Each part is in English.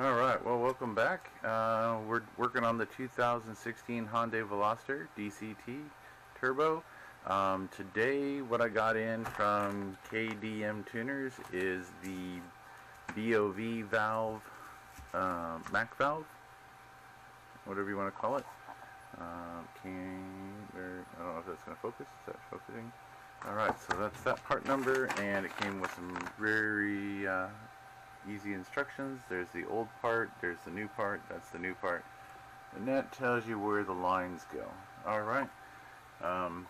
Alright, well, welcome back. We're working on the 2016 Hyundai Veloster DCT Turbo. Today what I got in from KDM Tuners is the BOV valve, MAC valve, whatever you want to call it. I don't know if that's going to focus. Is that focusing? Alright, so that's that part number, and it came with some very easy instructions. There's the old part, there's the new part, that's the new part, and that tells you where the lines go. Alright, now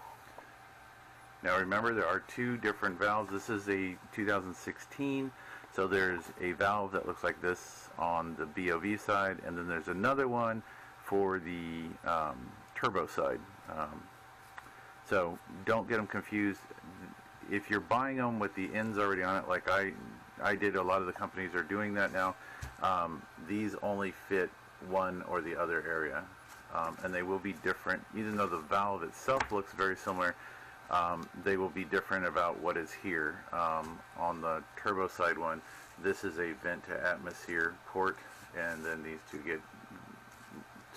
remember there are two different valves. This is a 2016, so there's a valve that looks like this on the BOV side, and then there's another one for the turbo side. So don't get them confused. If you're buying them with the ends already on it, like I did, a lot of the companies are doing that now. These only fit one or the other area, and they will be different. Even though the valve itself looks very similar, they will be different about what is here. On the turbo side one, this is a vent to atmosphere port, and then these two get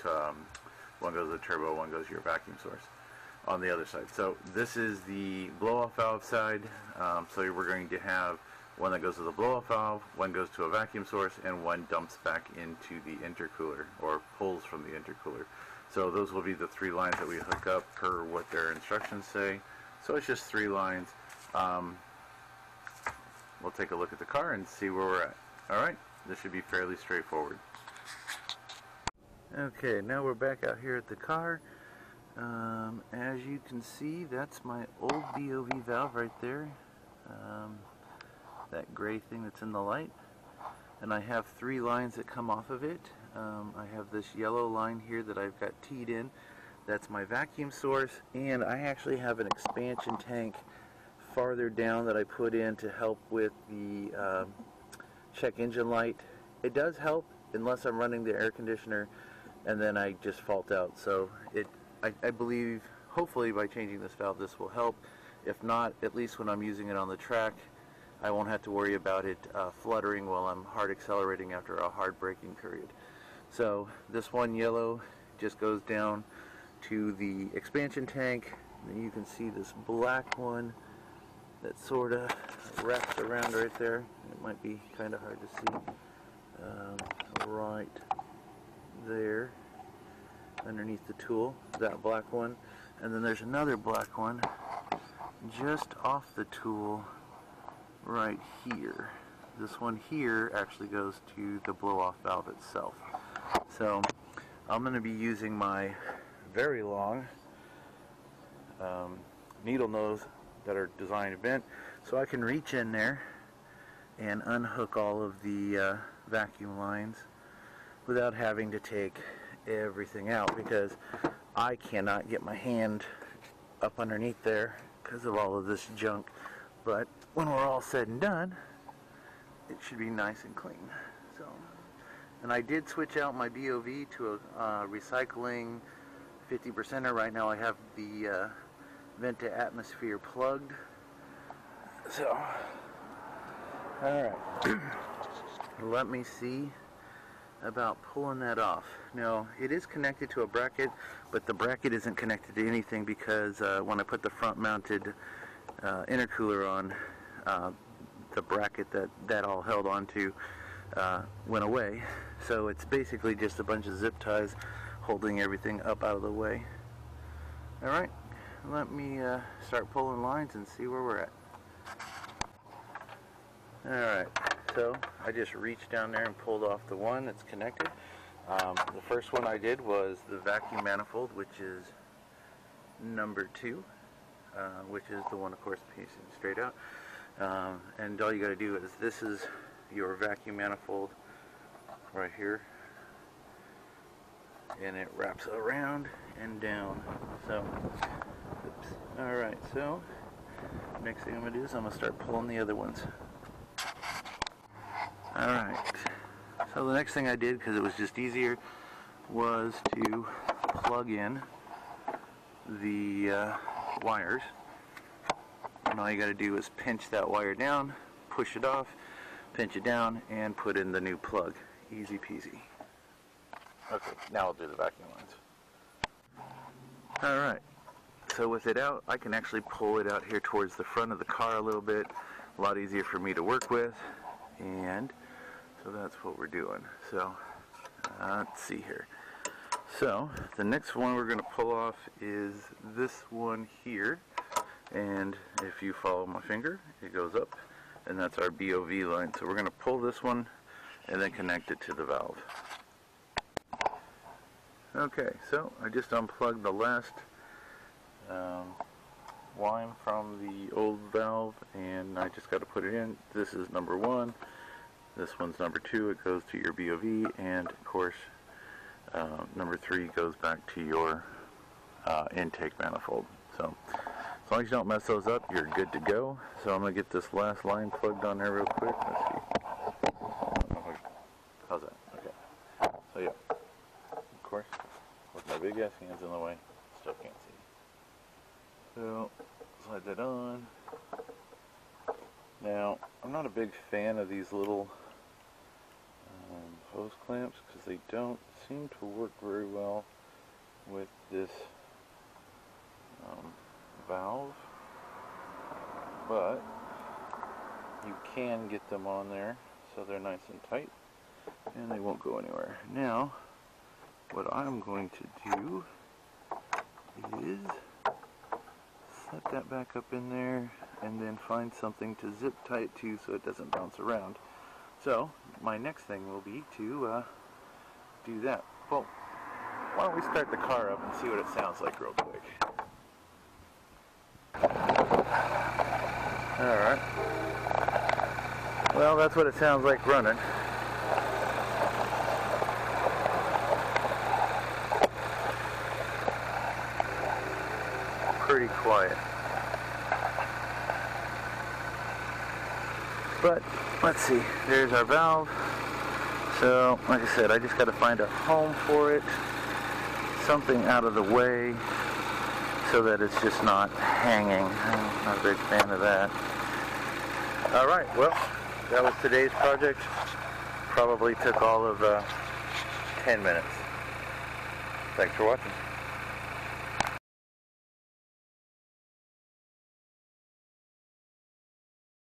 to, one goes to the turbo, one goes to your vacuum source on the other side. So this is the blow-off valve side. So we're going to have one that goes to the blow-off valve, one goes to a vacuum source, and one dumps back into the intercooler, or pulls from the intercooler. So those will be the three lines that we hook up per what their instructions say. So it's just three lines. We'll take a look at the car and see where we're at. Alright, this should be fairly straightforward. Okay, now we're back out here at the car. As you can see, that's my old BOV valve right there. That gray thing that's in the light. And I have three lines that come off of it. I have this yellow line here that I've got teed in. That's my vacuum source. And I actually have an expansion tank farther down that I put in to help with the check engine light. It does help unless I'm running the air conditioner and then I just fault out. So I believe, hopefully by changing this valve, this will help. If not, at least when I'm using it on the track, I won't have to worry about it fluttering while I'm hard accelerating after a hard braking period. So this one yellow just goes down to the expansion tank. And you can see this black one that sort of wraps around right there. It might be kind of hard to see. Right there underneath the tool, that black one. And then there's another black one just off the tool right here. This one here actually goes to the blow-off valve itself. So I'm going to be using my very long needle nose that are designed to bend, so I can reach in there and unhook all of the vacuum lines without having to take everything out, because I cannot get my hand up underneath there because of all of this junk. But when we're all said and done, it should be nice and clean. So, and I did switch out my BOV to a recycling 50%er. Right now I have the vent to atmosphere plugged. So, alright, let me see about pulling that off. Now, it is connected to a bracket, but the bracket isn't connected to anything because when I put the front mounted intercooler on, the bracket that all held onto went away. So it's basically just a bunch of zip ties holding everything up out of the way. Alright, let me start pulling lines and see where we're at. Alright, so I just reached down there and pulled off the one that's connected. The first one I did was the vacuum manifold, which is number 2, which is the one, of course, facing straight out. And all you got to do is, this is your vacuum manifold right here, and it wraps around and down. So, oops. Alright, so next thing I'm going to do is I'm going to start pulling the other ones. Alright, so the next thing I did, because it was just easier, was to plug in the wires. And all you got to do is pinch that wire down, push it off, pinch it down, and put in the new plug. Easy peasy. Okay, now I'll do the vacuum lines. Alright, so with it out, I can actually pull it out here towards the front of the car a little bit. A lot easier for me to work with. And so that's what we're doing. So, let's see here. So, the next one we're going to pull off is this one here. And if you follow my finger, it goes up. And that's our BOV line. So we're going to pull this one and then connect it to the valve. Okay, so I just unplugged the last line from the old valve, and I just got to put it in. This is number 1. This one's number 2. It goes to your BOV, and of course, number 3 goes back to your intake manifold. So, as long as you don't mess those up, you're good to go. So I'm going to get this last line plugged on there real quick. Let's see. How's that? Okay. So yeah, of course, with my big ass hands in the way, still can't see. So, slide that on. Now, I'm not a big fan of these little hose clamps because they don't seem to work very well with this valve, but you can get them on there so they're nice and tight and they won't go anywhere. Now, what I'm going to do is set that back up in there and then find something to zip tight to so it doesn't bounce around. So, my next thing will be to do that. Well, why don't we start the car up and see what it sounds like real quick. Alright. Well, that's what it sounds like running. Pretty quiet. But, let's see. There's our valve. So, like I said, I just got to find a home for it. Something out of the way so that it's just not hanging. I'm not a big fan of that. Alright, well, that was today's project. Probably took all of 10 minutes. Thanks for watching.